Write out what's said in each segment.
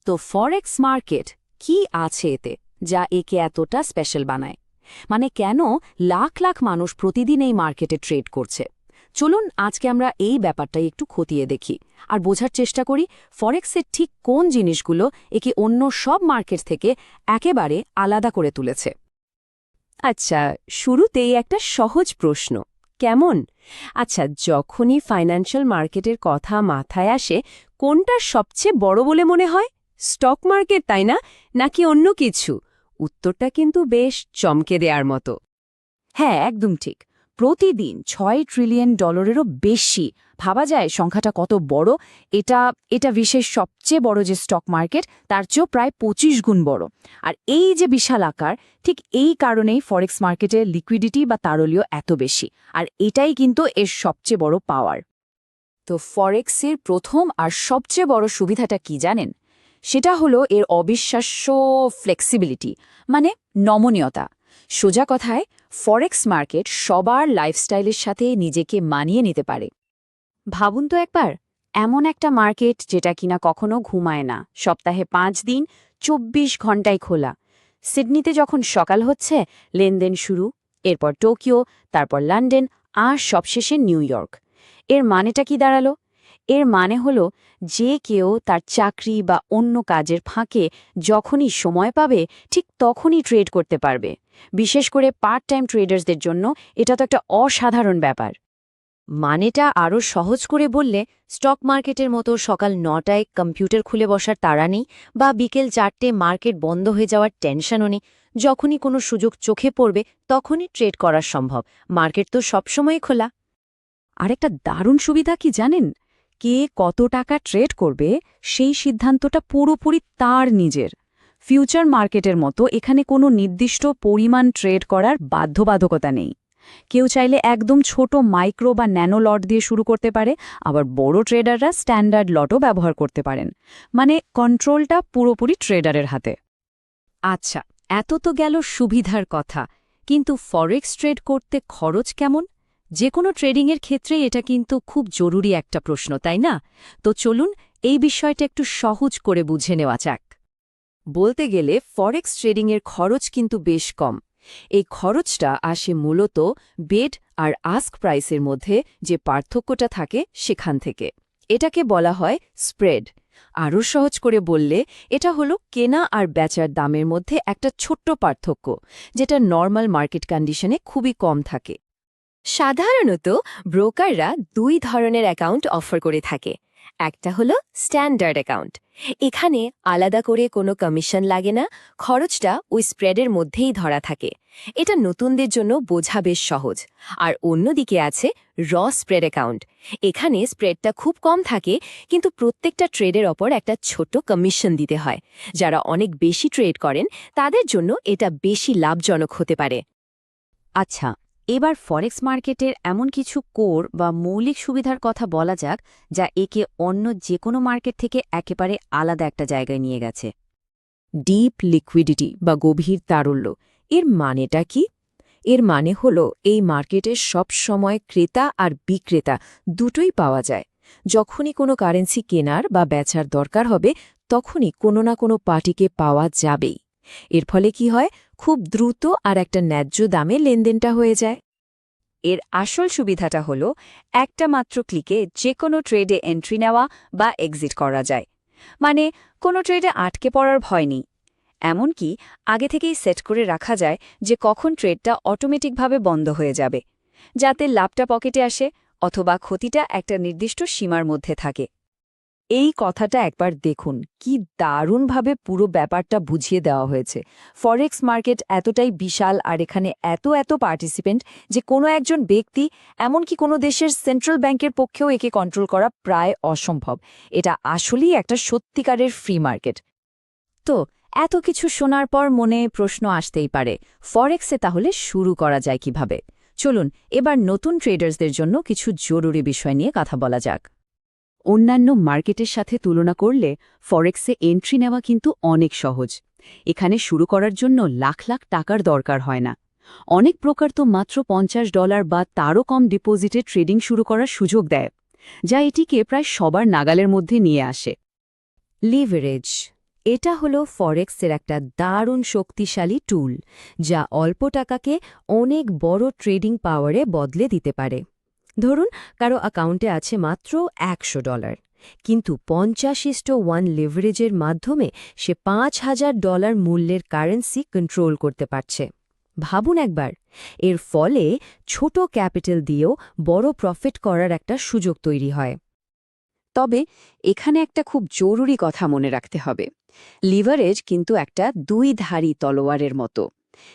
তো ফরেক্স মার্কেট কি আছে এতে যা একে এতটা স্পেশাল বানায়? মানে কেন লাখ লাখ মানুষ প্রতিদিন এই মার্কেটে ট্রেড করছে? চলুন আজকে আমরা এই ব্যাপারটাই একটু খতিয়ে দেখি আর বোঝার চেষ্টা করি ফরেক্সের ঠিক কোন জিনিসগুলো একে অন্য সব মার্কেট থেকে একেবারে আলাদা করে তুলেছে। আচ্ছা, শুরুতেই একটা সহজ প্রশ্ন, কেমন? আচ্ছা, যখনই ফাইন্যান্সিয়াল মার্কেটের কথা মাথায় আসে, কোনটা সবচেয়ে বড় বলে মনে হয়? স্টক মার্কেট, তাই না? নাকি অন্য কিছু? উত্তরটা কিন্তু বেশ চমকে দেওয়ার মতো। হ্যাঁ, একদম ঠিক। প্রতিদিন $6 ট্রিলিয়ন বেশি। ভাবা যায় সংখ্যাটা কত বড়। এটা বিশ্বের সবচেয়ে বড় যে স্টক মার্কেট তার চেয়েও প্রায় 25 গুণ বড়। আর এই যে বিশাল আকার, ঠিক এই কারণেই ফরেক্স মার্কেটে লিকুইডিটি বা তারল্য এত বেশি। আর এটাই কিন্তু এর সবচেয়ে বড় পাওয়ার। তো ফরেক্সের প্রথম আর সবচেয়ে বড় সুবিধাটা কি জানেন? সেটা হলো এর অবিশ্বাস্য ফ্লেক্সিবিলিটি, মানে নমনীয়তা। সোজা কথায়, ফরেক্স মার্কেট সবার লাইফস্টাইলের সাথে নিজেকে মানিয়ে নিতে পারে। ভাবুন তো একবার, এমন একটা মার্কেট যেটা কিনা কখনো ঘুমায় না, সপ্তাহে 5 দিন 24 ঘন্টায় খোলা। সিডনিতে যখন সকাল হচ্ছে, লেনদেন শুরু, এরপর টোকিও, তারপর লন্ডন, আর সবশেষে নিউ ইয়র্ক। এর মানেটা কি দাঁড়ালো? এর মানে হলো যে কেউ তার চাকরি বা অন্য কাজের ফাঁকে যখনই সময় পাবে ঠিক তখনই ট্রেড করতে পারবে। বিশেষ করে পার্ট টাইম ট্রেডার্সদের জন্য এটা তো একটা অসাধারণ ব্যাপার। মানেটা আরও সহজ করে বললে, স্টক মার্কেটের মতো সকাল 9টায় কম্পিউটার খুলে বসার তাড়া নেই, বা বিকেল 4টে মার্কেট বন্ধ হয়ে যাওয়ার টেনশনও নেই। যখনই কোনো সুযোগ চোখে পড়বে তখনই ট্রেড করা সম্ভব। মার্কেট তো সবসময় খোলা। আরেকটা দারুণ সুবিধা কি জানেন? কে কত টাকা ট্রেড করবে সেই সিদ্ধান্তটা পুরোপুরি তার নিজের। ফিউচার মার্কেটের মতো এখানে কোনো নির্দিষ্ট পরিমাণ ট্রেড করার বাধ্যবাধকতা নেই। কেউ চাইলে একদম ছোট মাইক্রো বা ন্যানো লট দিয়ে শুরু করতে পারে, আবার বড় ট্রেডাররা স্ট্যান্ডার্ড লটও ব্যবহার করতে পারেন। মানে কন্ট্রোলটা পুরোপুরি ট্রেডারের হাতে। আচ্ছা, এত তো গেল সুবিধার কথা, কিন্তু ফরেক্স ট্রেড করতে খরচ কেমন? যে কোনো ট্রেডিংয়ের ক্ষেত্রে এটা কিন্তু খুব জরুরি একটা প্রশ্ন, তাই না? তো চলুন এই বিষয়টা একটু সহজ করে বুঝে নেওয়া যাক। বলতে গেলে ফরেক্স ট্রেডিংয়ের খরচ কিন্তু বেশ কম। এই খরচটা আসে মূলত বেড আর আস্ক প্রাইসের মধ্যে যে পার্থক্যটা থাকে সেখান থেকে। এটাকে বলা হয় স্প্রেড। আরও সহজ করে বললে এটা হলো কেনা আর বেচার দামের মধ্যে একটা ছোট্ট পার্থক্য, যেটা নর্মাল মার্কেট কন্ডিশনে খুবই কম থাকে। সাধারণত ব্রোকাররা 2 ধরনের অ্যাকাউন্ট অফার করে থাকে। একটা হলো স্ট্যান্ডার্ড অ্যাকাউন্ট। এখানে আলাদা করে কোনো কমিশন লাগে না, খরচটা ওই স্প্রেডের মধ্যেই ধরা থাকে। এটা নতুনদের জন্য বোঝা বেশ সহজ। আর অন্যদিকে আছে র স্প্রেড অ্যাকাউন্ট। এখানে স্প্রেডটা খুব কম থাকে, কিন্তু প্রত্যেকটা ট্রেডের ওপর একটা ছোট কমিশন দিতে হয়। যারা অনেক বেশি ট্রেড করেন তাদের জন্য এটা বেশি লাভজনক হতে পারে। আচ্ছা, এবার ফরেক্স মার্কেটের এমন কিছু কোর বা মৌলিক সুবিধার কথা বলা যাক যা একে অন্য যে কোনো মার্কেট থেকে একেবারে আলাদা একটা জায়গায় নিয়ে গেছে। ডিপ লিকুইডিটি বা গভীর তারল্য, এর মানেটা কি? এর মানে হলো এই মার্কেটে সব সময় ক্রেতা আর বিক্রেতা দুটোই পাওয়া যায়। যখনই কোনো কারেন্সি কেনার বা বেচার দরকার হবে তখনই কোনো না কোনো পার্টিকে পাওয়া যাবেই। এর ফলে কি হয়, খুব দ্রুত আর একটা ন্যায্য দামে লেনদেনটা হয়ে যায়। এর আসল সুবিধাটা হলো একটা মাত্র ক্লিকে যে কোনো ট্রেডে এন্ট্রি নেওয়া বা এক্সিট করা যায়। মানে কোনো ট্রেডে আটকে পড়ার ভয় নেই। এমনকি আগে থেকেই সেট করে রাখা যায় যে কখন ট্রেডটা অটোমেটিকভাবে বন্ধ হয়ে যাবে, যাতে লাভটা পকেটে আসে অথবা ক্ষতিটা একটা নির্দিষ্ট সীমার মধ্যে থাকে। এই কথাটা একবার দেখুন, কি দারুণভাবে পুরো ব্যাপারটা বুঝিয়ে দেওয়া হয়েছে। ফরেক্স মার্কেট এতটাই বিশাল আর এখানে এত এত পার্টিসিপেন্ট যে কোনো একজন ব্যক্তি, এমনকি কোনো দেশের সেন্ট্রাল ব্যাংকের পক্ষেও একে কন্ট্রোল করা প্রায় অসম্ভব। এটা আসলেই একটা সত্যিকারের ফ্রি মার্কেট। তো এত কিছু শোনার পর মনে প্রশ্ন আসতেই পারে, ফরেক্সে তাহলে শুরু করা যায় কিভাবে? চলুন এবার নতুন ট্রেডার্সদের জন্য কিছু জরুরি বিষয় নিয়ে কথা বলা যাক। অন্যান্য মার্কেটের সাথে তুলনা করলে ফরেক্সে এন্ট্রি নেওয়া কিন্তু অনেক সহজ। এখানে শুরু করার জন্য লাখ লাখ টাকার দরকার হয় না। অনেক ব্রোকার তো মাত্র $50 বা তারও কম ডিপোজিটে ট্রেডিং শুরু করার সুযোগ দেয়, যা এটিকে প্রায় সবার নাগালের মধ্যে নিয়ে আসে। লিভারেজ, এটা হলো ফরেক্সের একটা দারুণ শক্তিশালী টুল, যা অল্প টাকাকে অনেক বড় ট্রেডিং পাওয়ারে বদলে দিতে পারে। ধরুন কারো অ্যাকাউন্টে আছে মাত্র $100, কিন্তু 50:1 লিভারেজের মাধ্যমে সে $5,000 মূল্যের কারেন্সি কন্ট্রোল করতে পারছে। ভাবুন একবার, এর ফলে ছোট ক্যাপিটাল দিয়েও বড় প্রফিট করার একটা সুযোগ তৈরি হয়। তবে এখানে একটা খুব জরুরি কথা মনে রাখতে হবে। লিভারেজ কিন্তু একটা দুই-ধারী তলোয়ারের মতো।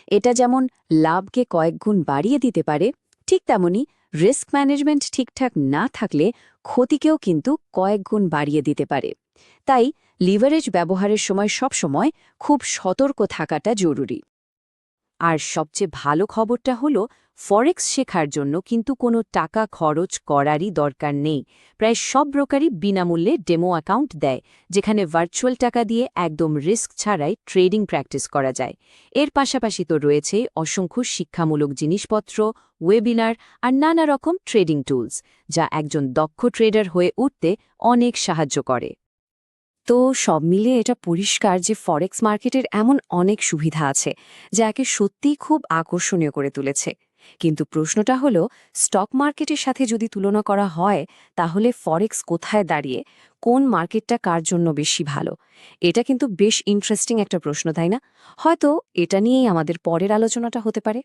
এটা যেমন লাভকে কয়েক গুণ বাড়িয়ে দিতে পারে, ঠিক তেমনি রিস্ক ম্যানেজমেন্ট ঠিকঠাক না থাকলে ক্ষতিকেও কিন্তু কয়েক গুণ বাড়িয়ে দিতে পারে। তাই লিভারেজ ব্যবহারের সময় সবসময় খুব সতর্ক থাকাটা জরুরি। আর সবচেয়ে ভালো খবরটা হলো, ফরেক্স শেখার জন্য কিন্তু কোনো টাকা খরচ করারই দরকার নেই। প্রায় সব ব্রোকারই বিনামূল্যে ডেমো অ্যাকাউন্ট দেয়, যেখানে ভার্চুয়াল টাকা দিয়ে একদম রিস্ক ছাড়াই ট্রেডিং প্র্যাকটিস করা যায়। এর পাশাপাশি তো রয়েছে অসংখ্য শিক্ষামূলক জিনিসপত্র, ওয়েবিনার আর নানা রকম ট্রেডিং টুলস, যা একজন দক্ষ ট্রেডার হয়ে উঠতে অনেক সাহায্য করে। তো সব মিলিয়ে এটা পরিষ্কার যে ফরেক্স মার্কেটের এমন অনেক সুবিধা আছে, যা একে সত্যিই খুব আকর্ষণীয় করে তুলেছে। কিন্তু প্রশ্নটা হলো, স্টক মার্কেটের সাথে যদি তুলনা করা হয়, তাহলে ফরেক্স কোথায় দাঁড়িয়ে, কোন মার্কেটটা কার জন্য বেশি ভালো? এটা কিন্তু বেশ ইন্টারেস্টিং একটা প্রশ্ন, তাই না? হয়তো এটা নিয়েই আমাদের পরের আলোচনাটা হতে পারে।